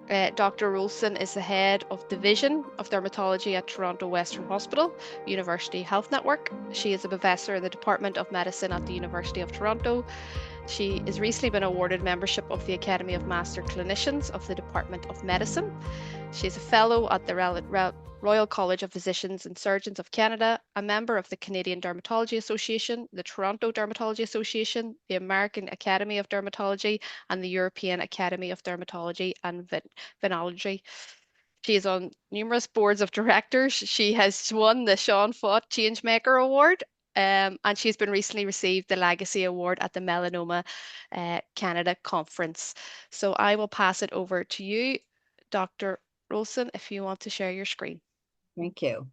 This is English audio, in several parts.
Dr. Rosen is the head of Division of Dermatology at Toronto Western Hospital, University Health Network. She is a professor in the Department of Medicine at the University of Toronto. She has recently been awarded membership of the Academy of Master Clinicians of the Department of Medicine. She is a fellow at the Royal College of Physicians and Surgeons of Canada, a member of the Canadian Dermatology Association, the Toronto Dermatology Association, the American Academy of Dermatology, and the European Academy of Dermatology and Venereology. She is on numerous boards of directors. She has won the Sean Fott Changemaker Award, and she's been recently received the Legacy Award at the Melanoma Canada Conference. So I will pass it over to you, Dr. Rosen, if you want to share your screen. Thank you.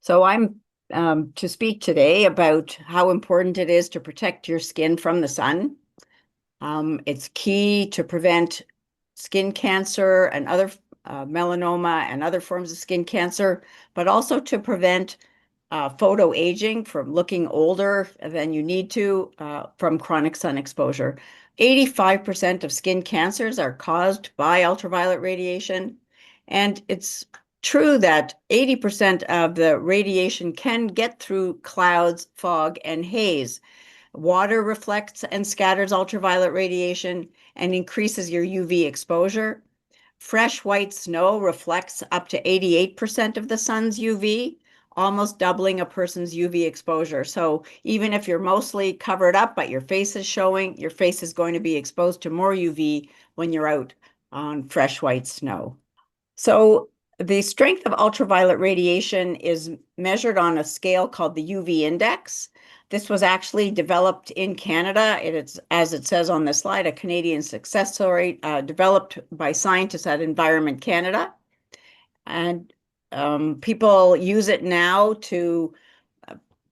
So I'm to speak today about how important it is to protect your skin from the sun. It's key to prevent skin cancer and other melanoma and other forms of skin cancer, but also to prevent photoaging, from looking older than you need to, from chronic sun exposure. 85% of skin cancers are caused by ultraviolet radiation, and it's true that 80% of the radiation can get through clouds, fog, and haze. Water reflects and scatters ultraviolet radiation and increases your UV exposure. Fresh white snow reflects up to 88% of the sun's UV, almost doubling a person's UV exposure. So even if you're mostly covered up, but your face is showing, your face is going to be exposed to more UV when you're out on fresh white snow. So the strength of ultraviolet radiation is measured on a scale called the UV index. This was actually developed in Canada. It's, as it says on the slide, a Canadian success story, developed by scientists at Environment Canada. And people use it now to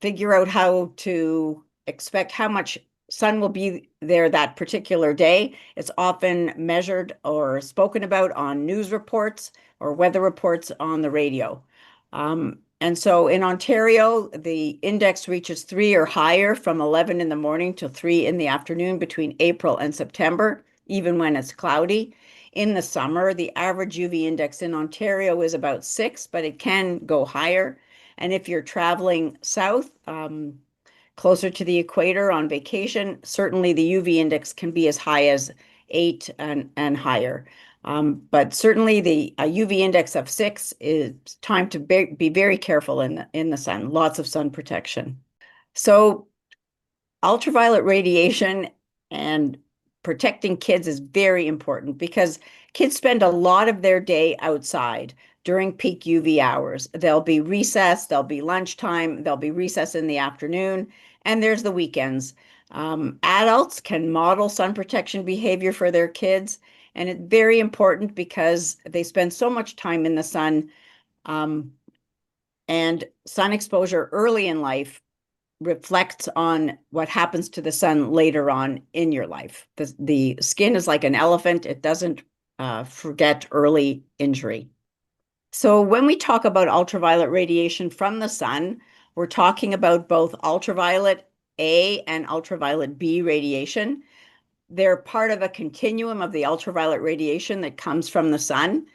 figure out how to expect how much sun will be there that particular day. It's often measured or spoken about on news reports or weather reports on the radio. And so in Ontario, the index reaches 3 or higher from 11 in the morning till 3 in the afternoon between April and September, even when it's cloudy. In the summer, the average UV index in Ontario is about 6, but it can go higher. And if you're traveling south, closer to the equator on vacation, certainly the UV index can be as high as 8 and higher. But certainly the UV index of 6 is time to be very careful in the sun, lots of sun protection. So ultraviolet radiation and protecting kids is very important because kids spend a lot of their day outside during peak UV hours. There'll be recess, there'll be lunchtime, there'll be recess in the afternoon, and there's the weekends. Adults can model sun protection behavior for their kids, and it's very important because they spend so much time in the sun, and sun exposure early in life reflects on what happens to the sun later on in your life. The skin is like an elephant. It doesn't forget early injury. So when we talk about ultraviolet radiation from the sun, we're talking about both ultraviolet A and ultraviolet B radiation. They're part of a continuum of the ultraviolet radiation that comes from the sun.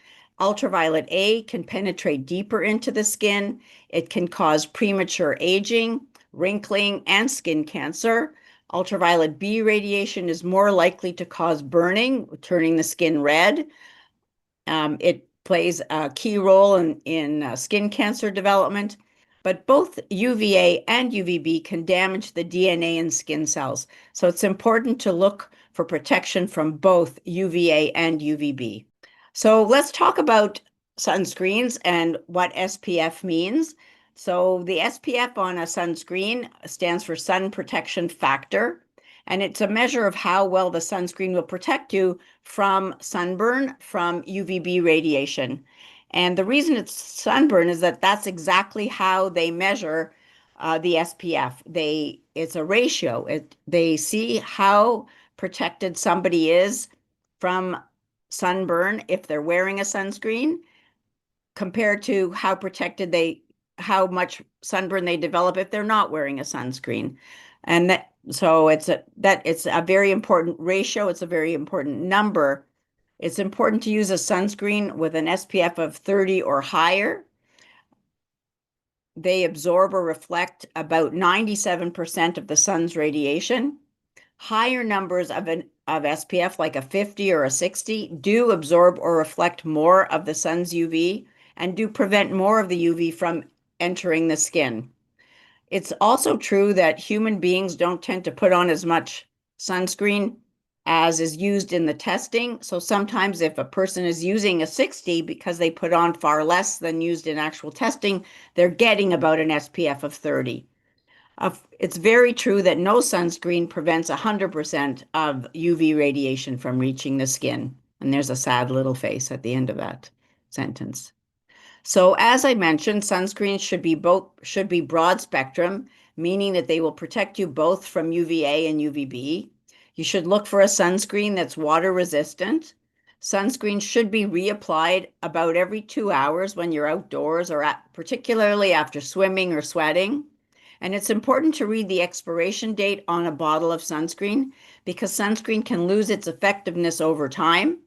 Ultraviolet A can penetrate deeper into the skin. It can cause premature aging, wrinkling, and skin cancer. Ultraviolet B radiation is more likely to cause burning, turning the skin red. It plays a key role in skin cancer development, but both UVA and UVB can damage the DNA in skin cells. So it's important to look for protection from both UVA and UVB. So let's talk about sunscreens and what SPF means. So the SPF on a sunscreen stands for sun protection factor, and it's a measure of how well the sunscreen will protect you from sunburn, from UVB radiation. And the reason it's sunburn is that that's exactly how they measure the SPF. It's a ratio. They see how protected somebody is from sunburn if they're wearing a sunscreen compared to how much sunburn they develop if they're not wearing a sunscreen. And so it's a very important ratio. It's a very important number It's important to use a sunscreen with an SPF of 30 or higher. They absorb or reflect about 97% of the sun's radiation. Higher numbers of SPF, like a 50 or a 60, do absorb or reflect more of the sun's UV and do prevent more of the UV from entering the skin. It's also true that human beings don't tend to put on as much sunscreen as is used in the testing. So sometimes if a person is using a 60 because they put on far less than used in actual testing, they're getting about an SPF of 30. It's very true that no sunscreen prevents 100% of UV radiation from reaching the skin. And there's a sad little face at the end of that sentence. So as I mentioned, sunscreens should be broad spectrum, meaning that they will protect you both from UVA and UVB. You should look for a sunscreen that's water resistant. Sunscreen should be reapplied about every 2 hours when you're outdoors or particularly after swimming or sweating. And it's important to read the expiration date on a bottle of sunscreen because sunscreen can lose its effectiveness over time.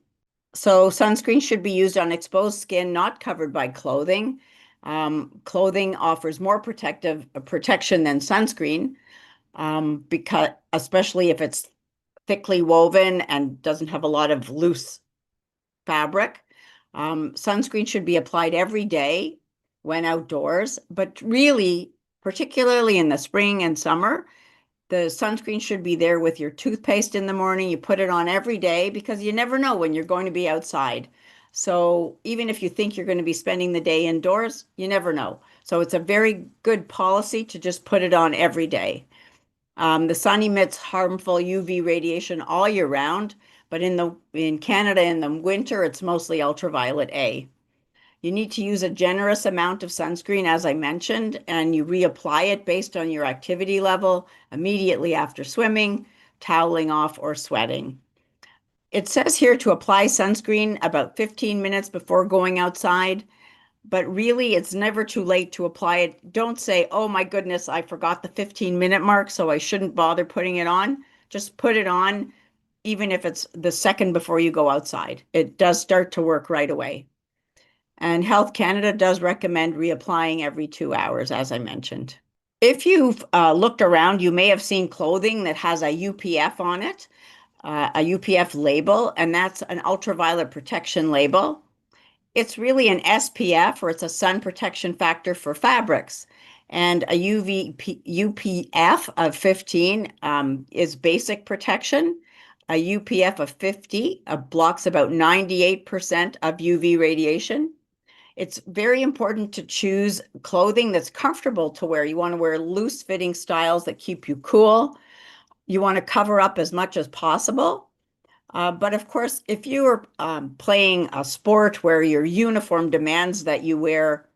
So sunscreen should be used on exposed skin, not covered by clothing. Clothing offers more protection than sunscreen, because especially if it's thickly woven and doesn't have a lot of loose fabric. Sunscreen should be applied every day when outdoors, but really, particularly in the spring and summer, the sunscreen should be there with your toothpaste in the morning. You put it on every day because you never know when you're going to be outside. So even if you think you're going to be spending the day indoors, you never know. So it's a very good policy to just put it on every day. The sun emits harmful UV radiation all year round, but in Canada in the winter, it's mostly ultraviolet A. You need to use a generous amount of sunscreen, as I mentioned, and you reapply it based on your activity level immediately after swimming, toweling off, or sweating. It says here to apply sunscreen about 15 minutes before going outside, but really it's never too late to apply it. Don't say, oh my goodness, I forgot the 15-minute mark, so I shouldn't bother putting it on. Just put it on, even if it's the second before you go outside. It does start to work right away. And Health Canada does recommend reapplying every 2 hours, as I mentioned. If you've looked around, you may have seen clothing that has a UPF on it, a UPF label, and that's an ultraviolet protection label. It's really an SPF, or it's a sun protection factor for fabrics. And a UPF of 15 is basic protection. A UPF of 50 blocks about 98% of UV radiation. It's very important to choose clothing that's comfortable to wear. You want to wear loose fitting styles that keep you cool. You want to cover up as much as possible. But of course, if you are playing a sport where your uniform demands that you wear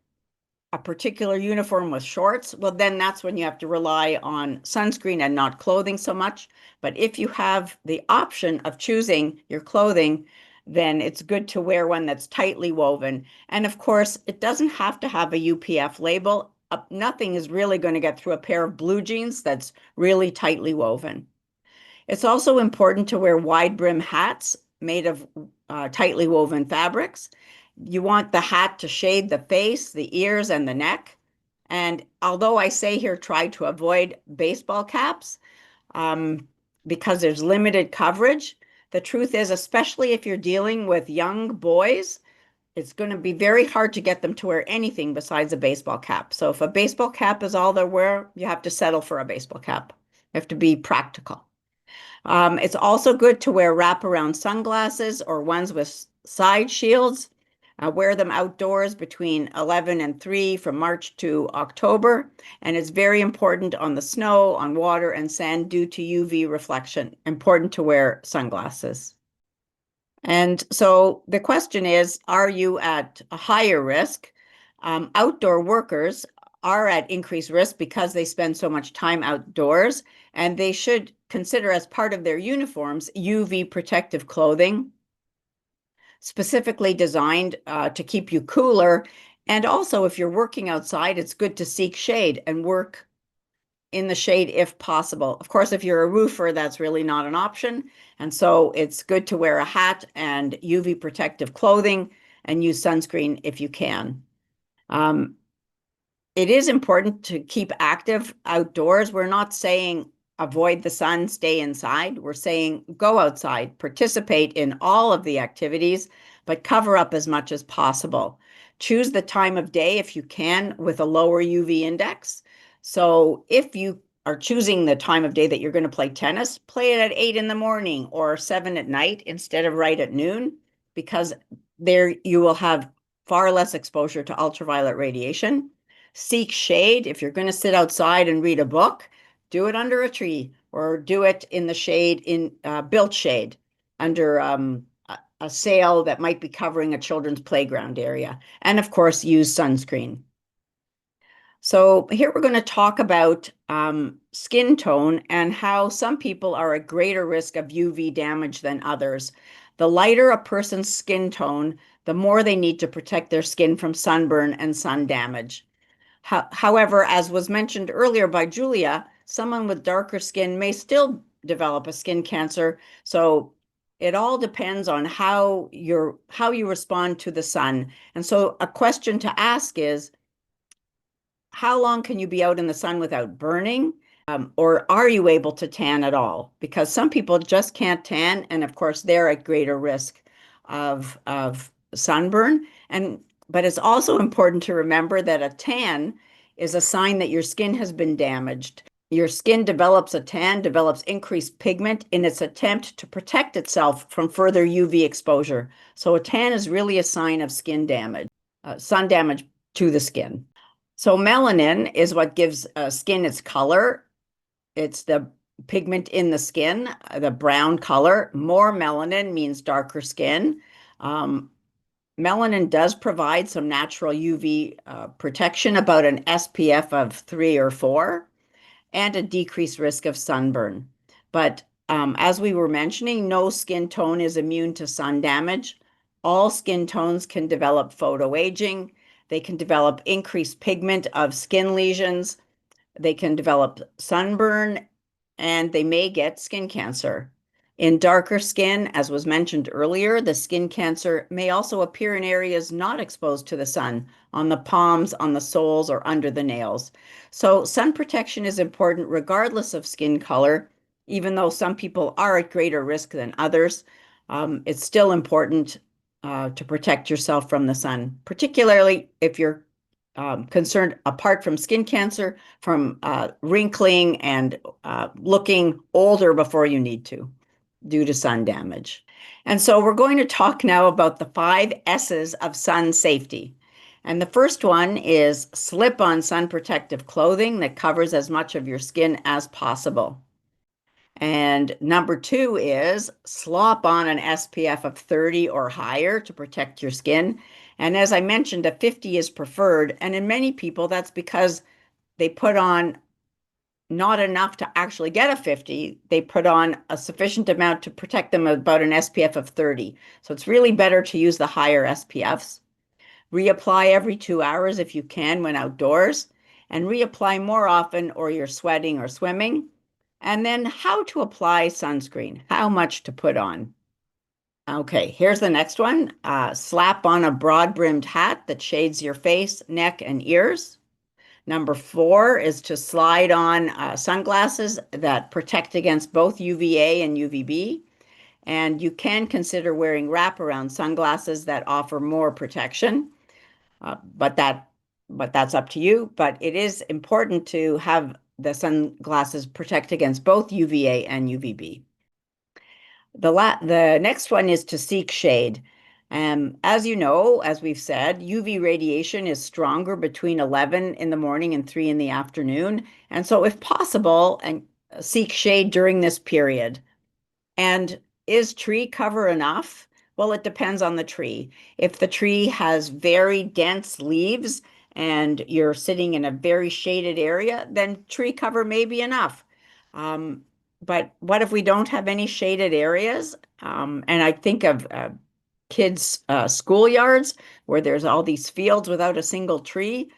a particular uniform with shorts, well, then that's when you have to rely on sunscreen and not clothing so much. But if you have the option of choosing your clothing, then it's good to wear one that's tightly woven. And of course, it doesn't have to have a UPF label. Nothing is really going to get through a pair of blue jeans that's really tightly woven. It's also important to wear wide brim hats made of tightly woven fabrics. You want the hat to shade the face, the ears, and the neck. And although I say here, try to avoid baseball caps because there's limited coverage, the truth is, especially if you're dealing with young boys, it's going to be very hard to get them to wear anything besides a baseball cap. So if a baseball cap is all they wear, you have to settle for a baseball cap. You have to be practical. It's also good to wear wraparound sunglasses or ones with side shields. Wear them outdoors between 11 and 3 from March to October. And it's very important on the snow, on water and sand due to UV reflection. Important to wear sunglasses. And so the question is, are you at a higher risk? Outdoor workers are at increased risk because they spend so much time outdoors, and they should consider as part of their uniforms UV protective clothing, specifically designed to keep you cooler. And also, if you're working outside, it's good to seek shade and work in the shade if possible. Of course, if you're a roofer, that's really not an option. And so it's good to wear a hat and UV protective clothing and use sunscreen if you can. It is important to keep active outdoors. We're not saying avoid the sun, stay inside. We're saying go outside, participate in all of the activities, but cover up as much as possible. Choose the time of day if you can with a lower UV index. So if you are choosing the time of day that you're going to play tennis, play it at 8 in the morning or 7 at night instead of right at noon, because there you will have far less exposure to ultraviolet radiation. Seek shade. If you're going to sit outside and read a book, do it under a tree or do it in the shade, in built shade under a sail that might be covering a children's playground area. And of course, use sunscreen. So here we're going to talk about skin tone and how some people are at greater risk of UV damage than others. The lighter a person's skin tone, the more they need to protect their skin from sunburn and sun damage. However, as was mentioned earlier by Julia, someone with darker skin may still develop a skin cancer. So it all depends on how you respond to the sun. And so a question to ask is, how long can you be out in the sun without burning? Or are you able to tan at all? Because some people just can't tan, and of course they're at greater risk of sunburn. But it's also important to remember that a tan is a sign that your skin has been damaged. Your skin develops a tan, develops increased pigment in its attempt to protect itself from further UV exposure. So a tan is really a sign of skin damage, sun damage to the skin. So melanin is what gives skin its color. It's the pigment in the skin, the brown color. More melanin means darker skin. Melanin does provide some natural UV protection, about an SPF of 3 or 4, and a decreased risk of sunburn. But as we were mentioning, no skin tone is immune to sun damage. All skin tones can develop photoaging. They can develop increased pigment of skin lesions. They can develop sunburn, and they may get skin cancer. In darker skin, as was mentioned earlier, the skin cancer may also appear in areas not exposed to the sun, on the palms, on the soles, or under the nails. So sun protection is important regardless of skin color, even though some people are at greater risk than others. It's still important to protect yourself from the sun, particularly if you're concerned, apart from skin cancer, from wrinkling and looking older before you need to, due to sun damage. And so we're going to talk now about the 5 S's of sun safety. And the first one is slip on sun protective clothing that covers as much of your skin as possible. And number 2 is slop on an SPF of 30 or higher to protect your skin. And as I mentioned, a 50 is preferred. And in many people, that's because they put on not enough to actually get a 50. They put on a sufficient amount to protect them, about an SPF of 30. So it's really better to use the higher SPFs. Reapply every 2 hours if you can when outdoors, and reapply more often or you're sweating or swimming. And then how to apply sunscreen, how much to put on. Okay, here's the next one. Slap on a broad-brimmed hat that shades your face, neck, and ears. Number 4 is to slide on sunglasses that protect against both UVA and UVB. And you can consider wearing wraparound sunglasses that offer more protection, but that's up to you. But it is important to have the sunglasses protect against both UVA and UVB. The next one is to seek shade. As you know, as we've said, UV radiation is stronger between 11 in the morning and 3 in the afternoon. And so if possible, and seek shade during this period. And is tree cover enough? Well, it depends on the tree. If the tree has very dense leaves and you're sitting in a very shaded area, then tree cover may be enough. But what if we don't have any shaded areas? And I think of kids' schoolyards where there's all these fields without a single tree.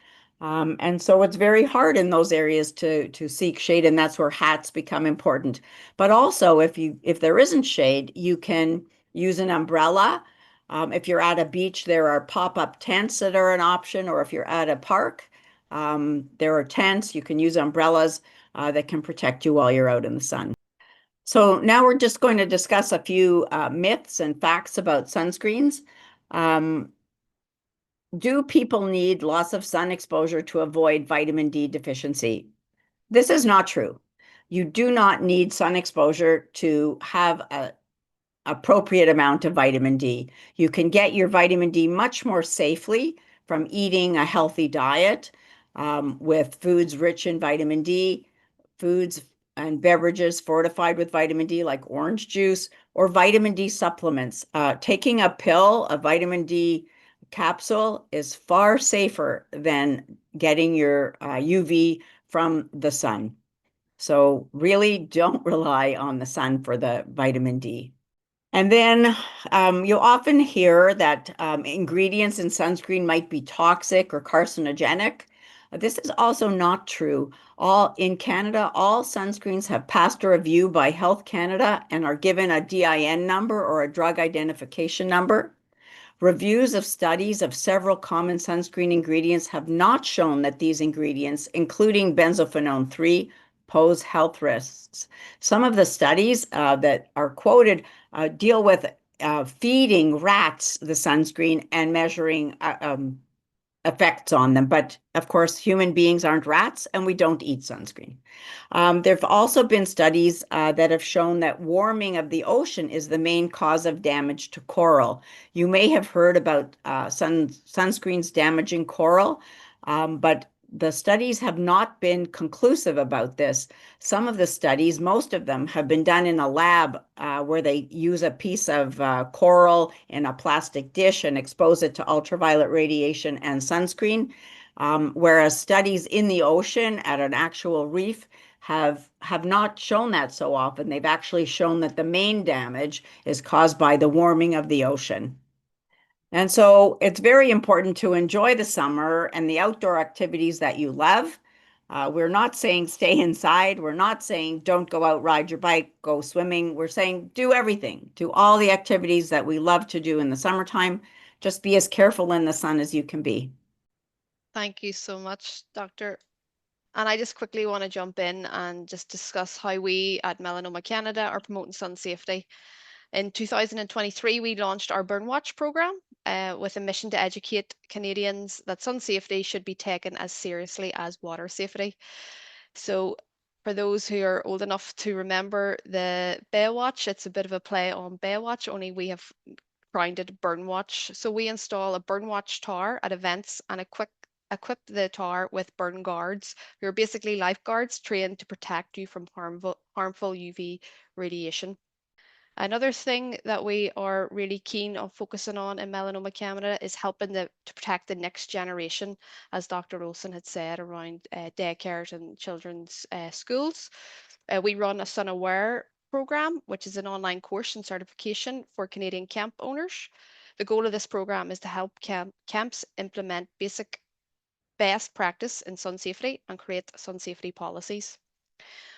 And so it's very hard in those areas to seek shade, and that's where hats become important. But also, if there isn't shade, you can use an umbrella. If you're at a beach, there are pop-up tents that are an option, or if you're at a park, there are tents. You can use umbrellas that can protect you while you're out in the sun. So now we're just going to discuss a few myths and facts about sunscreens. Do people need lots of sun exposure to avoid vitamin D deficiency? This is not true. You do not need sun exposure to have an appropriate amount of vitamin D. You can get your vitamin D much more safely from eating a healthy diet with foods rich in vitamin D, foods and beverages fortified with vitamin D, like orange juice, or vitamin D supplements. Taking a pill, a vitamin D capsule, is far safer than getting your UV from the sun. So really don't rely on the sun for the vitamin D. And then you'll often hear that ingredients in sunscreen might be toxic or carcinogenic. This is also not true. In Canada, all sunscreens have passed a review by Health Canada and are given a DIN number or a drug identification number. Reviews of studies of several common sunscreen ingredients have not shown that these ingredients, including benzophenone 3, pose health risks. Some of the studies that are quoted deal with feeding rats the sunscreen and measuring effects on them. But of course, human beings aren't rats, and we don't eat sunscreen. There have also been studies that have shown that warming of the ocean is the main cause of damage to coral. You may have heard about sunscreens damaging coral, but the studies have not been conclusive about this. Some of the studies, most of them, have been done in a lab where they use a piece of coral in a plastic dish and expose it to ultraviolet radiation and sunscreen, whereas studies in the ocean at an actual reef have not shown that so often. They've actually shown that the main damage is caused by the warming of the ocean. And so it's very important to enjoy the summer and the outdoor activities that you love. We're not saying stay inside. We're not saying don't go out, ride your bike, go swimming. We're saying do everything. Do all the activities that we love to do in the summertime. Just be as careful in the sun as you can be. Thank you so much, Doctor. And I just quickly want to jump in and just discuss how we at Melanoma Canada are promoting sun safety. In 2023, we launched our Burn Watch program with a mission to educate Canadians that sun safety should be taken as seriously as water safety. So for those who are old enough to remember the Baywatch, it's a bit of a play on Baywatch, only we have crowned it Burn Watch. So we install a Burn Watch tower at events and equip the tower with burn guards, who are basically lifeguards trained to protect you from harmful UV radiation. Another thing that we are really keen on focusing on in Melanoma Canada is helping to protect the next generation, as Dr. Rosen had said, around daycares and children's schools. We run a Sun Aware program, which is an online course and certification for Canadian camp owners. The goal of this program is to help camps implement best practice in sun safety and create sun safety policies.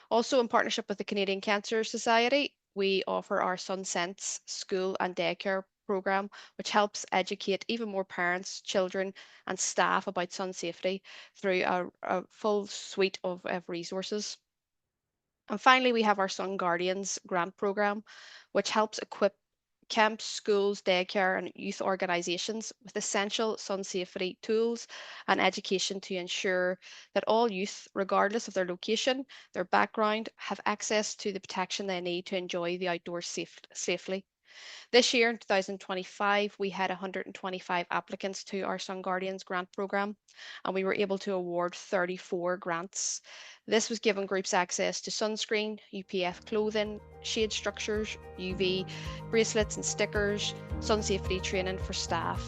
Also, in partnership with the Canadian Cancer Society, we offer our Sun Sense school and daycare program, which helps educate even more parents, children, and staff about sun safety through a full suite of resources. And finally, we have our Sun Guardians grant program, which helps equip camps, schools, daycare, and youth organisations with essential sun safety tools and education to ensure that all youth, regardless of their location, their background, have access to the protection they need to enjoy the outdoors safely. This year, in 2025, we had 125 applicants to our Sun Guardians grant programme, and we were able to award 34 grants. This was giving groups access to sunscreen, UPF clothing, shade structures, UV bracelets and stickers, sun safety training for staff,